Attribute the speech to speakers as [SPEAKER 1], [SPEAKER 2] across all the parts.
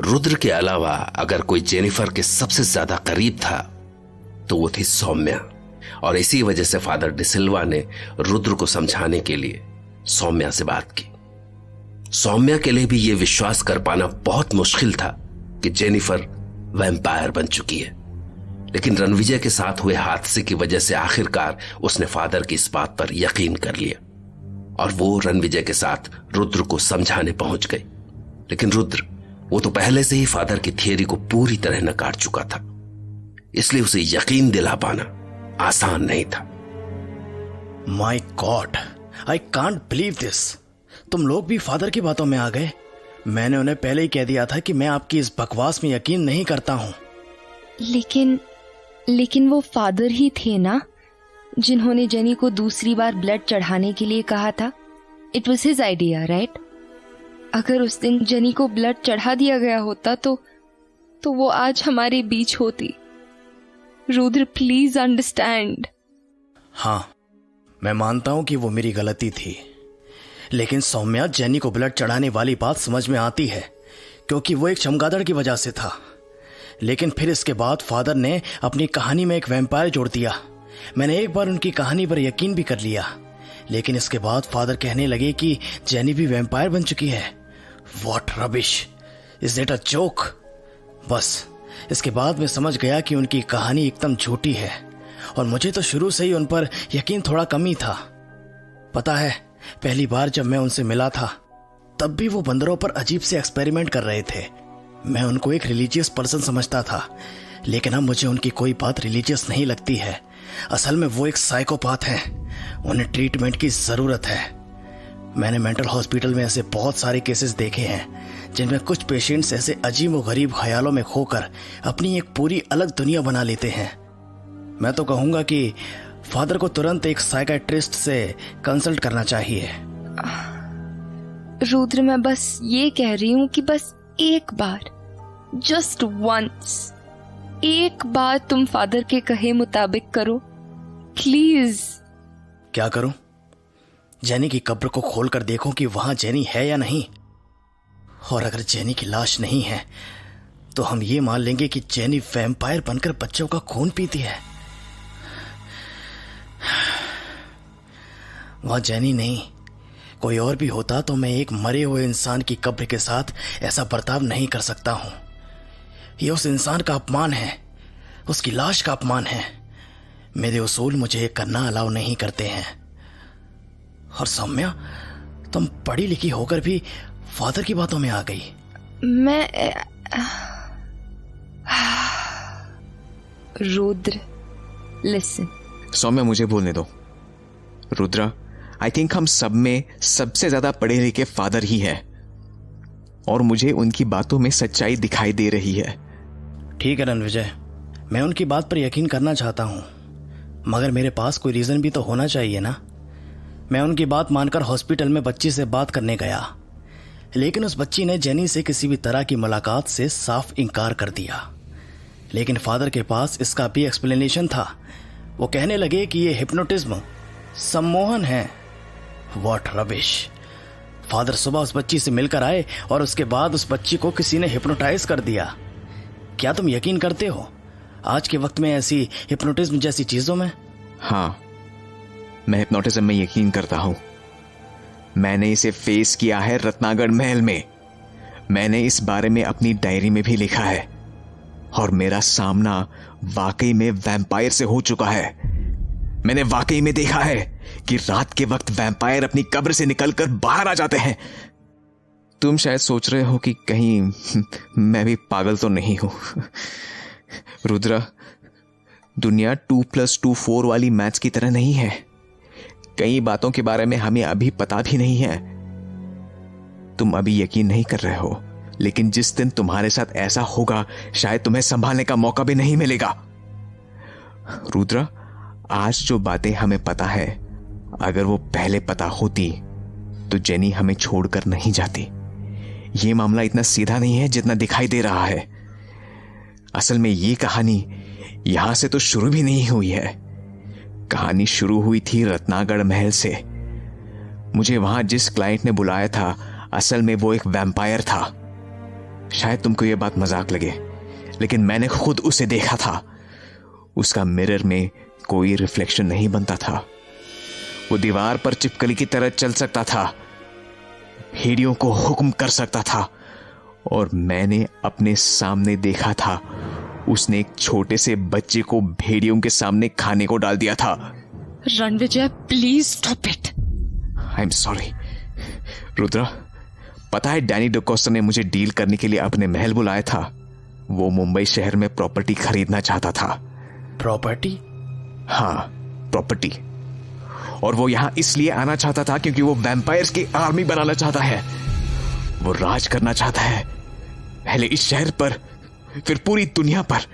[SPEAKER 1] रुद्र के अलावा अगर कोई जेनिफर के सबसे ज्यादा करीब था तो वो थी सौम्या। और इसी वजह से फादर डिसिल्वा ने रुद्र को समझाने के लिए सौम्या से बात की। सौम्या के लिए भी यह विश्वास कर पाना बहुत मुश्किल था कि जेनिफर वैम्पायर बन चुकी है, लेकिन रणविजय के साथ हुए हादसे की वजह से आखिरकार उसने फादर की इस बात पर यकीन कर लिया और वो रणविजय के साथ रुद्र को समझाने पहुंच गई। लेकिन रुद्र वो तो पहले से ही फादर की थियरी को पूरी तरह नकार चुका था, इसलिए उसे यकीन दिला पाना आसान नहीं था।
[SPEAKER 2] My God, I can't believe this. तुम लोग भी फादर की बातों में आ गए। मैंने उन्हें पहले ही कह दिया था कि मैं आपकी इस बकवास में यकीन नहीं करता हूं।
[SPEAKER 3] लेकिन वो फादर ही थे ना जिन्होंने जेनी को दूसरी बार ब्लड चढ़ाने के लिए कहा था। It was his idea, right? अगर उस दिन जेनी को ब्लड चढ़ा दिया गया होता तो वो आज हमारे बीच होती। Rudra, please understand.
[SPEAKER 2] हाँ, मैं मानता हूं कि वो मेरी गलती थी, लेकिन सौम्या, जेनी को ब्लड चढ़ाने वाली बात समझ में आती है क्योंकि वो एक चमगादड़ की वजह से था। लेकिन फिर इसके बाद फादर ने अपनी कहानी में एक वैम्पायर जोड़ दिया। मैंने एक बार उनकी कहानी पर यकीन भी कर लिया, लेकिन इसके बाद फादर कहने लगे कि जेनी भी वैम्पायर बन चुकी है। What rubbish, is it a joke? बस इसके बाद मैं समझ गया कि उनकी कहानी एकदम झूठी है और मुझे तो शुरू से ही उन पर यकीन थोड़ा कम ही था। पता है, पहली बार जब मैं उनसे मिला था तब भी वो बंदरों पर अजीब से एक्सपेरिमेंट कर रहे थे। मैं उनको एक रिलीजियस पर्सन समझता था, लेकिन अब मुझे उनकी कोई बात रिलीजियस नहीं लगती है। असल में वो एक साइकोपाथ हैं। उन्हें ट्रीटमेंट की जरूरत है। मैंने मेंटल हॉस्पिटल में ऐसे बहुत सारे केसेस देखे हैं जिनमें कुछ पेशेंट्स ऐसे अजीब व गरीब ख्यालों में खोकर अपनी एक पूरी अलग दुनिया बना लेते हैं। मैं तो कहूंगा कि फादर को तुरंत एक साइकियाट्रिस्ट से कंसल्ट करना चाहिए।
[SPEAKER 3] रुद्र, मैं बस ये कह रही हूँ कि बस एक बार, जस्ट वंस, एक बार तुम फादर के कहे मुताबिक करो, प्लीज।
[SPEAKER 2] क्या करूं? जेनी की कब्र को खोलकर देखूं कि वहां जेनी है या नहीं। और अगर जेनी की लाश नहीं है तो हम ये मान लेंगे कि जेनी वैम्पायर बनकर बच्चों का खून पीती है। वहां जेनी नहीं, कोई और भी होता तो मैं एक मरे हुए इंसान की कब्र के साथ ऐसा बर्ताव नहीं कर सकता हूं। यह उस इंसान का अपमान है, उसकी लाश का अपमान है। मेरे उसूल मुझे करना अलाउ नहीं करते हैं। और सौम्या, तुम पढ़ी लिखी होकर भी फादर की बातों में आ गई।
[SPEAKER 3] रुद्र, लिसन।
[SPEAKER 4] सौम्या, मुझे बोलने दो। रुद्रा, आई थिंक हम सब में सबसे ज्यादा पढ़े लिखे फादर ही है और मुझे उनकी बातों में सच्चाई दिखाई दे रही है।
[SPEAKER 2] ठीक है रणविजय, मैं उनकी बात पर यकीन करना चाहता हूं, मगर मेरे पास कोई रीजन भी तो होना चाहिए ना। मैं उनकी बात मानकर हॉस्पिटल में बच्ची से बात करने गया, लेकिन उस बच्ची ने जेनी से किसी भी तरह की मुलाकात से साफ इनकार कर दिया। लेकिन फादर के पास इसका भी एक्सप्लेनेशन था। वो कहने लगे कि ये हिप्नोटिज्म, सम्मोहन है। What rubbish. फादर सुबह उस बच्ची से मिलकर आए और उसके बाद उस बच्ची को किसी ने हिप्नोटाइज कर दिया। क्या तुम यकीन करते हो आज के वक्त में ऐसी हिप्नोटिज्म जैसी चीजों में?
[SPEAKER 4] हाँ, मैं हिप्नोटिज्म में यकीन करता हूं। मैंने इसे फेस किया है रत्नागढ़ महल में। मैंने इस बारे में अपनी डायरी में भी लिखा है और मेरा सामना वाकई में वैम्पायर से हो चुका है। मैंने वाकई में देखा है कि रात के वक्त वैम्पायर अपनी कब्र से निकलकर बाहर आ जाते हैं। तुम शायद सोच रहे हो कि कहीं मैं भी पागल तो नहीं हूं। रुद्रा, दुनिया 2+2 4 वाली मैथ्स की तरह नहीं है। कई बातों के बारे में हमें अभी पता भी नहीं है। तुम अभी यकीन नहीं कर रहे हो, लेकिन जिस दिन तुम्हारे साथ ऐसा होगा शायद तुम्हें संभालने का मौका भी नहीं मिलेगा। रुद्रा, आज जो बातें हमें पता है, अगर वो पहले पता होती तो जेनी हमें छोड़कर नहीं जाती। ये मामला इतना सीधा नहीं है जितना दिखाई दे रहा है। असल में ये कहानी यहां से तो शुरू भी नहीं हुई है। कहानी शुरू हुई थी रत्नागढ़ महल से। मुझे वहां जिस क्लाइंट ने बुलाया था, असल में वो एक वैम्पायर था। शायद तुमको यह बात मजाक लगे, लेकिन मैंने खुद उसे देखा था। उसका मिरर में कोई रिफ्लेक्शन नहीं बनता था। वो दीवार पर चिपकली की तरह चल सकता था, भेड़ियों को हुक्म कर सकता था, और मैंने अपने सामने देखा था उसने एक छोटे से बच्चे को भेड़ियों के सामने खाने को डाल दिया था।
[SPEAKER 3] Ranvijay, please stop it.
[SPEAKER 4] I am sorry Rudra. पता है, डैनी डिकोस्टा ने मुझे डील करने के लिए अपने महल बुलाया था। वो मुंबई शहर में प्रॉपर्टी खरीदना चाहता था।
[SPEAKER 2] प्रॉपर्टी?
[SPEAKER 4] हाँ, प्रॉपर्टी। और वो यहां इसलिए आना चाहता था क्योंकि वो वैम्पायर्स की आर्मी बनाना चाहता है। वो राज करना चाहता है, पहले इस शहर पर, फिर पूरी दुनिया पर।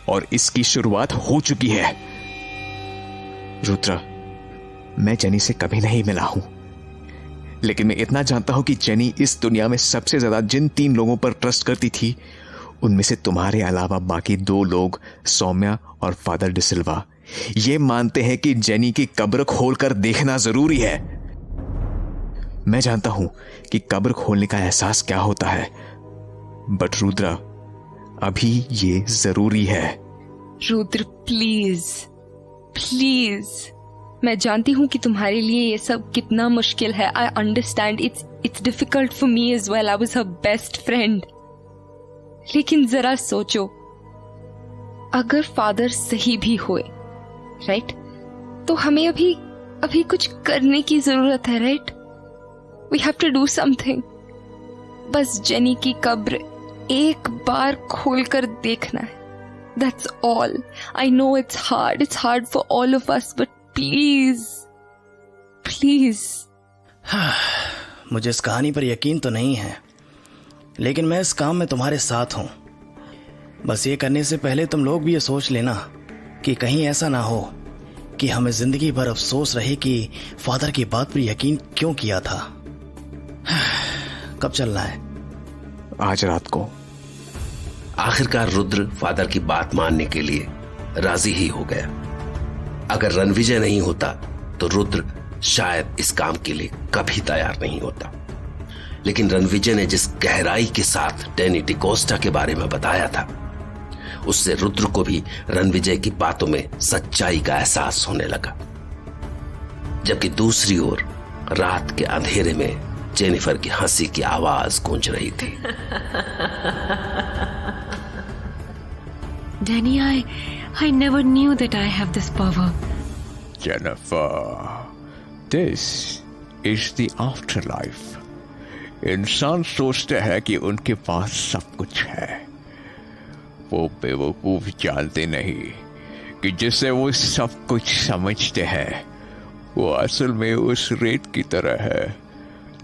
[SPEAKER 4] और इसकी शुरुआत हो चुकी है। रुद्रा, मैं जेनी से कभी नहीं मिला हूं, लेकिन मैं इतना जानता हूं कि जेनी इस दुनिया में सबसे ज्यादा जिन 3 लोगों पर ट्रस्ट करती थी, उनमें से तुम्हारे अलावा बाकी 2 लोग, सौम्या और फादर डिसिल्वा, ये मानते हैं कि जेनी की कब्र खोलकर देखना जरूरी है। मैं जानता हूं कि कब्र खोलने का एहसास क्या होता है, बट रुद्रा, अभी ये जरूरी है।
[SPEAKER 3] Rudra, please please. मैं जानती हूँ कि तुम्हारे लिए ये सब कितना मुश्किल है। I understand, it's difficult for me as well. I was her best friend. लेकिन जरा सोचो, अगर फादर सही भी हुए, राइट, तो हमें अभी कुछ करने की जरूरत है, right? We have to do something. बस जेनी की कब्र एक बार खोलकर देखना है। That's all. I know it's hard for all of us, but please.
[SPEAKER 2] मुझे इस कहानी पर यकीन तो नहीं है, लेकिन मैं इस काम में तुम्हारे साथ हूं। बस ये करने से पहले तुम लोग भी ये सोच लेना कि कहीं ऐसा ना हो कि हमें जिंदगी भर अफसोस रहे कि फादर की बात पर यकीन क्यों किया था। कब चलना है?
[SPEAKER 4] आज रात को।
[SPEAKER 1] आखिरकार रुद्र फादर की बात मानने के लिए राजी ही हो गया। अगर रणविजय नहीं होता तो रुद्र शायद इस काम के लिए कभी तैयार नहीं होता। लेकिन रणविजय ने जिस गहराई के साथ डैनी डिकोस्टा के बारे में बताया था, उससे रुद्र को भी रणविजय की बातों में सच्चाई का एहसास होने लगा। जबकि दूसरी ओर रात के अंधेरे में जेनिफर की हंसी की आवाज गूंज रही थी।
[SPEAKER 5] Danny, I never knew that I have this power.
[SPEAKER 6] Jennifer, this is the afterlife. इंसान सोचते हैं कि उनके पास सब कुछ है। वो बेवकूफ जानते नहीं कि जिसे वो सब कुछ समझते हैं, वो असल में उस रेत की तरह है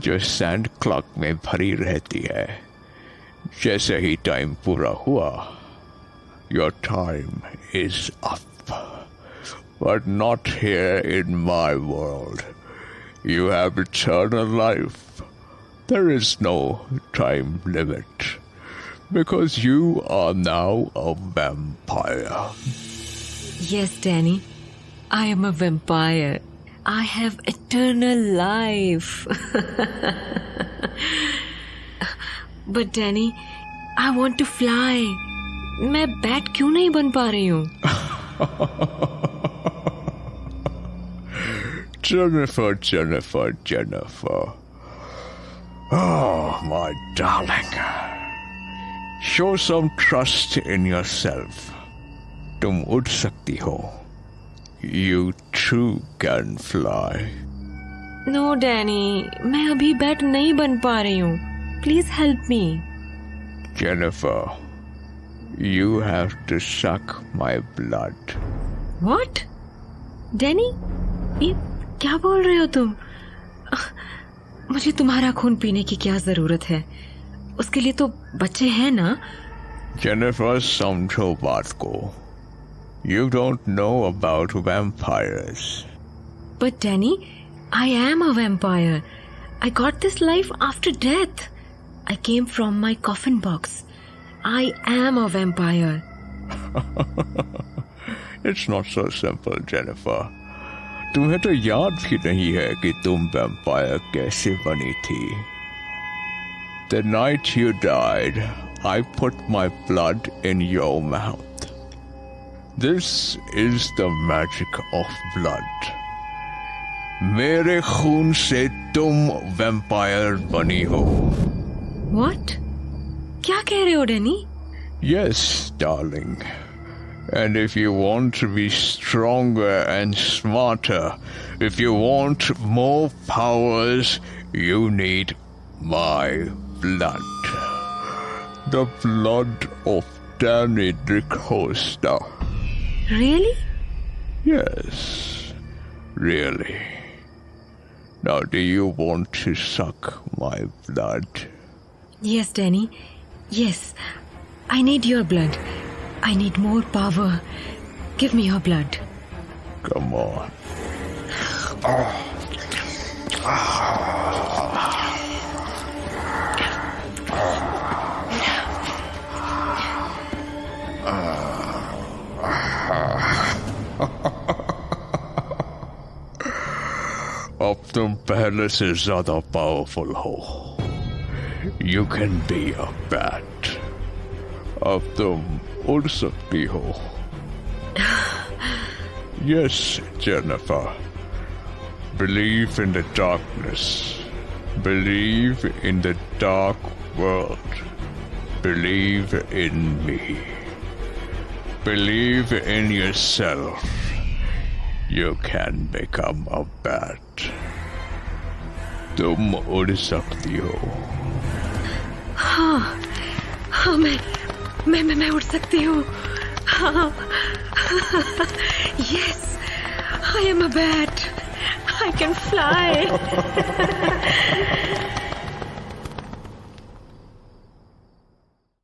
[SPEAKER 6] जो सैंड क्लॉक में भरी रहती है। जैसे ही टाइम पूरा हुआ, your time is up, but not here in my world. You have eternal life. There is no time limit, because you are now a vampire.
[SPEAKER 5] Yes, Danny, I am a vampire. I have eternal life. But Danny, I want to fly. मैं bat क्यों नहीं बन पा रही हूँ?
[SPEAKER 6] Jennifer. Oh, my darling. Show some trust in yourself. तुम उड़ सकती हो. You too can fly.
[SPEAKER 5] No, Danny, मैं अभी बैट नहीं बन पा रही हूँ. Please help me.
[SPEAKER 6] Jennifer, you have to suck my blood.
[SPEAKER 5] What? Danny, ये क्या बोल रहे हो तुम? मुझे तुम्हारा खून पीने की क्या जरूरत है? उसके लिए तो बच्चे हैं ना?
[SPEAKER 6] Jennifer, समझो बात को. You don't know about vampires.
[SPEAKER 5] But Danny, I am a vampire. I got this life after death. I came from my coffin box. I am a vampire.
[SPEAKER 6] It's not so simple, Jennifer. तुम्हें तो याद भी नहीं है कि तुम vampire कैसे बनी थी. The night you died, I put my blood in your mouth. This is the magic of blood. मेरे खून से तुम वैम्पायर बनी हो.
[SPEAKER 5] What? क्या कह रहे हो Danny?
[SPEAKER 6] Yes, darling. And if you want to be stronger and smarter, if you want more powers, you need my blood. The blood of Danny DeCosta.
[SPEAKER 5] Really?
[SPEAKER 6] Yes, really. Now, do you want to suck my blood?
[SPEAKER 5] Yes, Danny. Yes. I need your blood. I need more power. Give me your blood.
[SPEAKER 6] Come on. अब तुम पहले से ज्यादा powerful हो. You can be a bat. अब तुम उड़ सकती हो. Yes, Jennifer. Believe in the darkness. Believe in the dark world. Believe in me. Believe in yourself. You can become a bat. तुम उड़ सकती हो.
[SPEAKER 5] हाँ, मैं उड़ सकती हूँ. हाँ. Yes, I am a bat. I can fly.